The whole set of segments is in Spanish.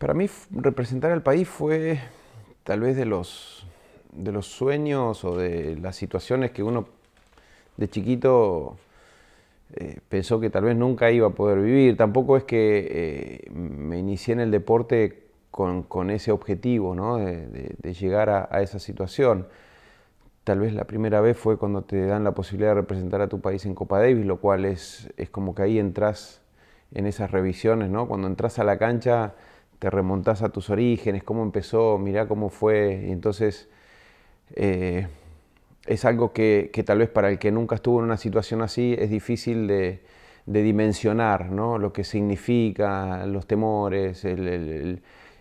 Para mí representar al país fue tal vez de los sueños o de las situaciones que uno de chiquito pensó que tal vez nunca iba a poder vivir. Tampoco es que me inicié en el deporte con ese objetivo, ¿no? de llegar a esa situación. Tal vez la primera vez fue cuando te dan la posibilidad de representar a tu país en Copa Davis, lo cual es como que ahí entras en esas revisiones, ¿no? Cuando entras a la cancha te remontás a tus orígenes, cómo empezó, mirá cómo fue. Y entonces es algo que tal vez para el que nunca estuvo en una situación así es difícil de dimensionar, ¿no? Lo que significa, los temores, el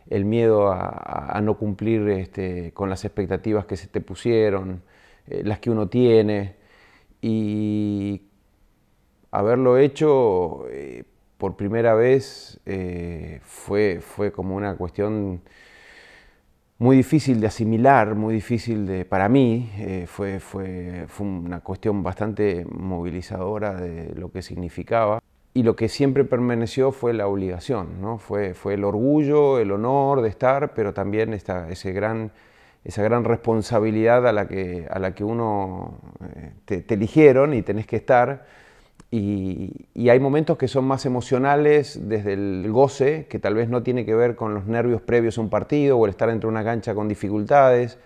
miedo a no cumplir con las expectativas que se te pusieron, las que uno tiene. Y haberlo hecho por primera vez fue como una cuestión muy difícil de asimilar, muy difícil para mí, fue una cuestión bastante movilizadora de lo que significaba. Y lo que siempre permaneció fue la obligación, ¿no? Fue el orgullo, el honor de estar, pero también esa gran responsabilidad a la que uno te eligieron y tenés que estar. Y hay momentos que son más emocionales desde el goce, que tal vez no tiene que ver con los nervios previos a un partido o el estar dentro de una cancha con dificultades,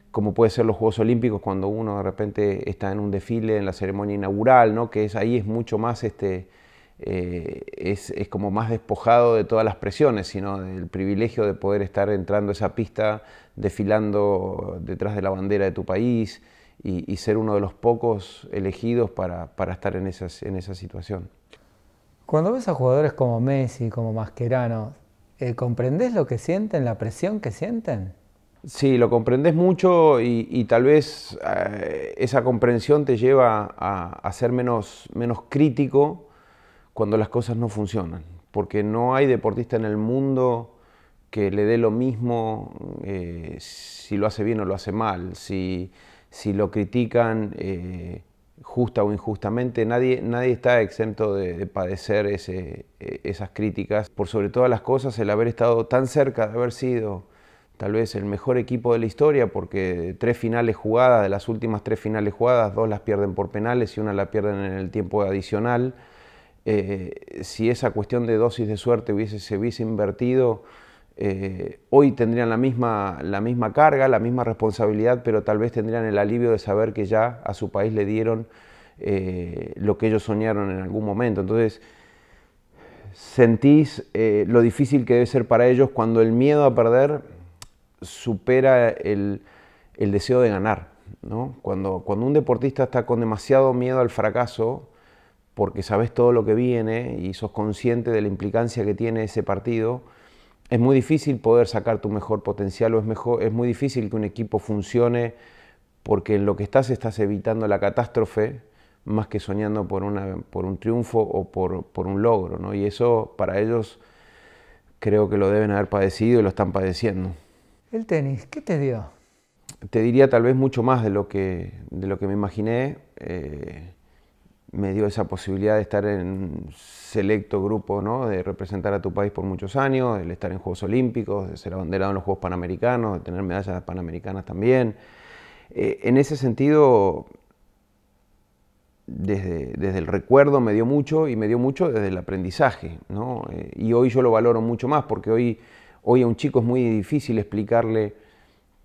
como puede ser los Juegos Olímpicos cuando uno de repente está en un desfile en la ceremonia inaugural, ¿no? Que ahí es mucho más, es como más despojado de todas las presiones, sino del privilegio de poder estar entrando a esa pista, desfilando detrás de la bandera de tu país, y ser uno de los pocos elegidos para estar en esa situación. Cuando ves a jugadores como Messi, como Mascherano, ¿comprendés lo que sienten, la presión que sienten? Sí, lo comprendes mucho y tal vez esa comprensión te lleva a ser menos crítico cuando las cosas no funcionan, porque no hay deportista en el mundo que le dé lo mismo si lo hace bien o lo hace mal, si lo critican justa o injustamente. Nadie está exento de padecer esas críticas. Por sobre todas las cosas, el haber estado tan cerca de haber sido tal vez el mejor equipo de la historia, porque 3 finales jugadas, de las últimas 3 finales jugadas, 2 las pierden por penales y una la pierden en el tiempo adicional. Si esa cuestión de dosis de suerte se hubiese invertido, hoy tendrían la misma carga, la misma responsabilidad, pero tal vez tendrían el alivio de saber que ya a su país le dieron lo que ellos soñaron en algún momento. Entonces sentís lo difícil que debe ser para ellos cuando el miedo a perder supera el deseo de ganar, ¿no? Cuando un deportista está con demasiado miedo al fracaso, porque sabes todo lo que viene y sos consciente de la implicancia que tiene ese partido, es muy difícil poder sacar tu mejor potencial, o es muy difícil que un equipo funcione, porque en lo que estás evitando la catástrofe más que soñando por un triunfo o por un logro, ¿no? Y eso para ellos creo que lo deben haber padecido y lo están padeciendo. El tenis, ¿qué te dio? Te diría tal vez mucho más de lo que me imaginé. Me dio esa posibilidad de estar en un selecto grupo, ¿no? De representar a tu país por muchos años, de estar en Juegos Olímpicos, de ser abanderado en los Juegos Panamericanos, de tener medallas panamericanas también. En ese sentido, desde el recuerdo me dio mucho, y me dio mucho desde el aprendizaje, ¿no? Y hoy yo lo valoro mucho más, porque hoy a un chico es muy difícil explicarle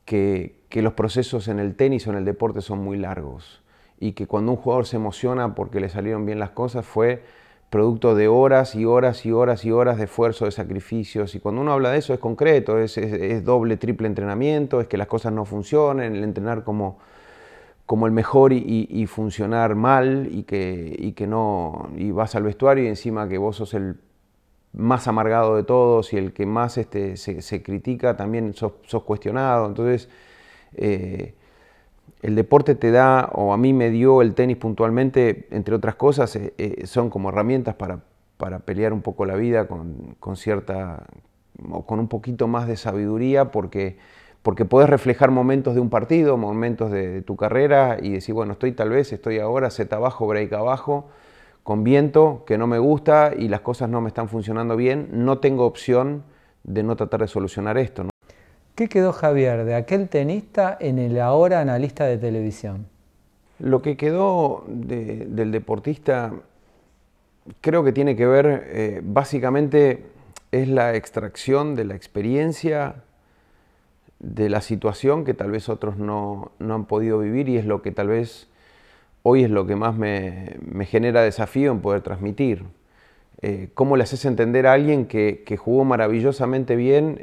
que los procesos en el tenis o en el deporte son muy largos, y que cuando un jugador se emociona porque le salieron bien las cosas fue producto de horas y horas y horas y horas de esfuerzo, de sacrificios. Y cuando uno habla de eso es concreto, es doble, triple entrenamiento, es que las cosas no funcionen, el entrenar como el mejor y funcionar mal, y que no, y vas al vestuario y encima que vos sos el más amargado de todos y el que más se critica, también sos cuestionado. Entonces el deporte te da, o a mí me dio el tenis puntualmente, entre otras cosas, son como herramientas para pelear un poco la vida con cierta, o con un poquito más de sabiduría, porque podés reflejar momentos de un partido, momentos de tu carrera, y decir, bueno, estoy ahora set abajo, break abajo, con viento que no me gusta y las cosas no me están funcionando bien, no tengo opción no tratar de solucionar esto, ¿no? ¿Qué quedó, Javier, de aquel tenista en el ahora analista de televisión? Lo que quedó del deportista creo que tiene que ver, básicamente, es la extracción de la experiencia, de la situación que tal vez otros no han podido vivir, y es lo que tal vez hoy es lo que más me genera desafío en poder transmitir. ¿Cómo le haces entender a alguien que jugó maravillosamente bien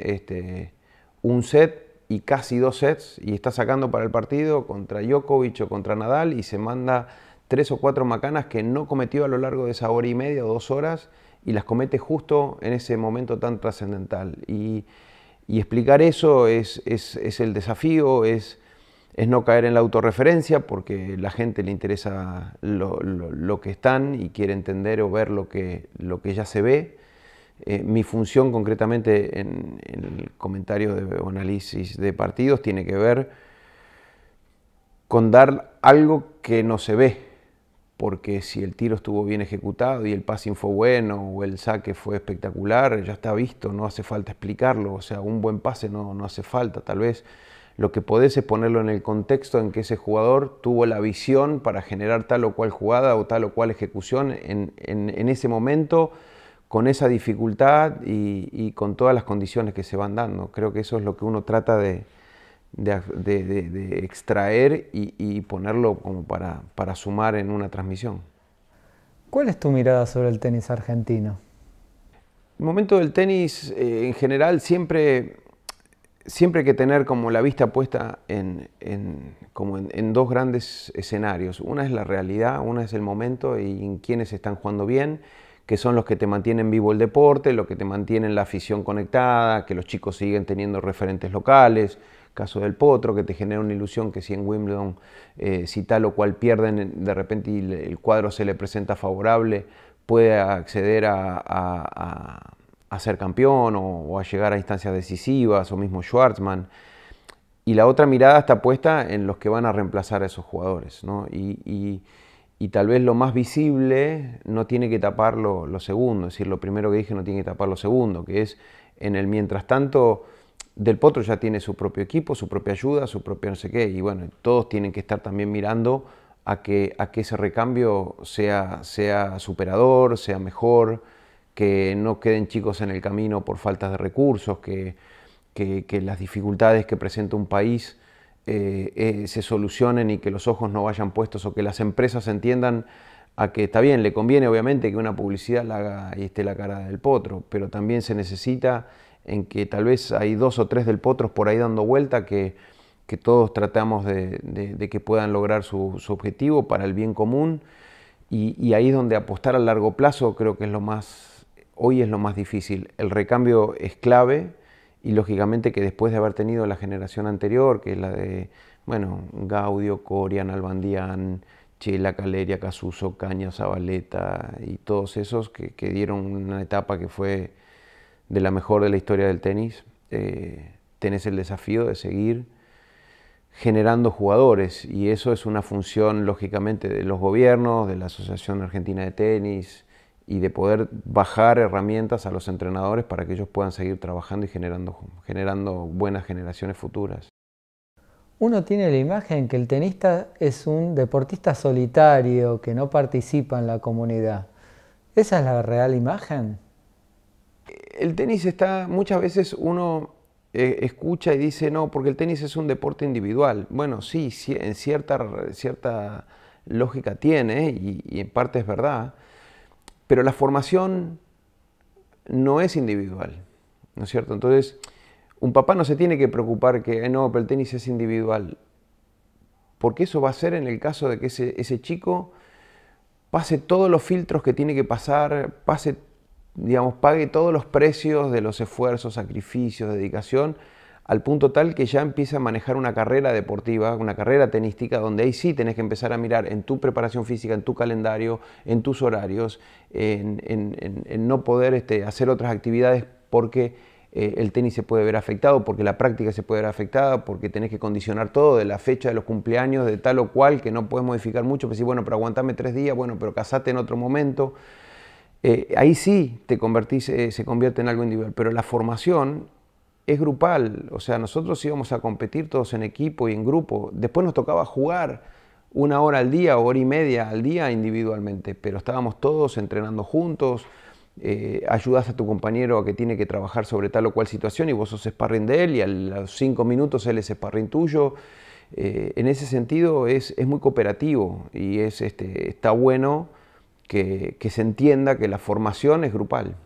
un set y casi 2 sets y está sacando para el partido contra Djokovic o contra Nadal y se manda 3 o 4 macanas que no cometió a lo largo de esa hora y media o 2 horas y las comete justo en ese momento tan trascendental? Y explicar eso es el desafío, es no caer en la autorreferencia, porque la gente le interesa lo que están y quiere entender o ver lo que ya se ve. Mi función concretamente en el comentario o análisis de partidos tiene que ver con dar algo que no se ve, porque si el tiro estuvo bien ejecutado y el passing fue bueno o el saque fue espectacular, ya está visto, no hace falta explicarlo. O sea, un buen pase no hace falta. Tal vez lo que podés es ponerlo en el contexto en que ese jugador tuvo la visión para generar tal o cual jugada o tal o cual ejecución en ese momento, con esa dificultad y con todas las condiciones que se van dando. Creo que eso es lo que uno trata de extraer y ponerlo como para sumar en una transmisión. ¿Cuál es tu mirada sobre el tenis argentino? El momento del tenis en general siempre hay que tener como la vista puesta en dos grandes escenarios. Una es la realidad, una es el momento y en quienes están jugando bien, que son los que te mantienen vivo el deporte, los que te mantienen la afición conectada, que los chicos siguen teniendo referentes locales. Caso del Potro, que te genera una ilusión que si en Wimbledon, si tal o cual pierden, de repente y el cuadro se le presenta favorable, puede acceder a ser campeón o a llegar a instancias decisivas, o mismo Schwartzman. Y la otra mirada está puesta en los que van a reemplazar a esos jugadores, ¿no? Y tal vez lo más visible no tiene que tapar lo segundo, es decir, lo primero que dije no tiene que tapar lo segundo, que es en el mientras tanto. Del Potro ya tiene su propio equipo, su propia ayuda, su propio no sé qué, y bueno, todos tienen que estar también mirando a que ese recambio sea superador, sea mejor, que no queden chicos en el camino por faltas de recursos, que las dificultades que presenta un país se solucionen y que los ojos no vayan puestos, o que las empresas entiendan a que está bien, le conviene obviamente que una publicidad la haga y esté la cara del Potro, pero también se necesita en que tal vez hay 2 o 3 del Potros por ahí dando vuelta, que todos tratamos de que puedan lograr su objetivo para el bien común, y ahí es donde apostar a largo plazo creo que hoy es lo más difícil. El recambio es clave, y lógicamente que después de haber tenido la generación anterior, que es la de, bueno, Gaudio, Coria, Nalbandián, Chela, Caleria, Casuso, Caña, Zabaleta y todos esos que dieron una etapa que fue de la mejor de la historia del tenis, tenés el desafío de seguir generando jugadores, y eso es una función lógicamente de los gobiernos, de la Asociación Argentina de Tenis, y de poder bajar herramientas a los entrenadores para que ellos puedan seguir trabajando y generando buenas generaciones futuras. Uno tiene la imagen que el tenista es un deportista solitario, que no participa en la comunidad. ¿Esa es la real imagen? El tenis muchas veces uno escucha y dice, no, porque el tenis es un deporte individual. Bueno, sí, en cierta lógica tiene, y en parte es verdad, pero la formación no es individual, ¿no es cierto? Entonces, un papá no se tiene que preocupar que, no, pero el tenis es individual, porque eso va a ser en el caso de que ese chico pase todos los filtros que tiene que pasar, pague todos los precios de los esfuerzos, sacrificios, dedicación, al punto tal que ya empiece a manejar una carrera deportiva, una carrera tenística, donde ahí sí tenés que empezar a mirar en tu preparación física, en tu calendario, en tus horarios, en no poder hacer otras actividades porque el tenis se puede ver afectado, porque la práctica se puede ver afectada, porque tenés que condicionar todo de la fecha de los cumpleaños, de tal o cual, que no puedes modificar mucho, pero sí, bueno, pero aguantame 3 días, bueno, pero casate en otro momento. ahí sí te convertís, se convierte en algo individual, pero la formación es grupal, o sea, nosotros íbamos a competir todos en equipo y en grupo, después nos tocaba jugar 1 hora al día o hora y media al día individualmente, pero estábamos todos entrenando juntos, ayudás a tu compañero a que tiene que trabajar sobre tal o cual situación y vos sos sparring de él y a los 5 minutos él es sparring tuyo. En ese sentido es muy cooperativo y está bueno que se entienda que la formación es grupal.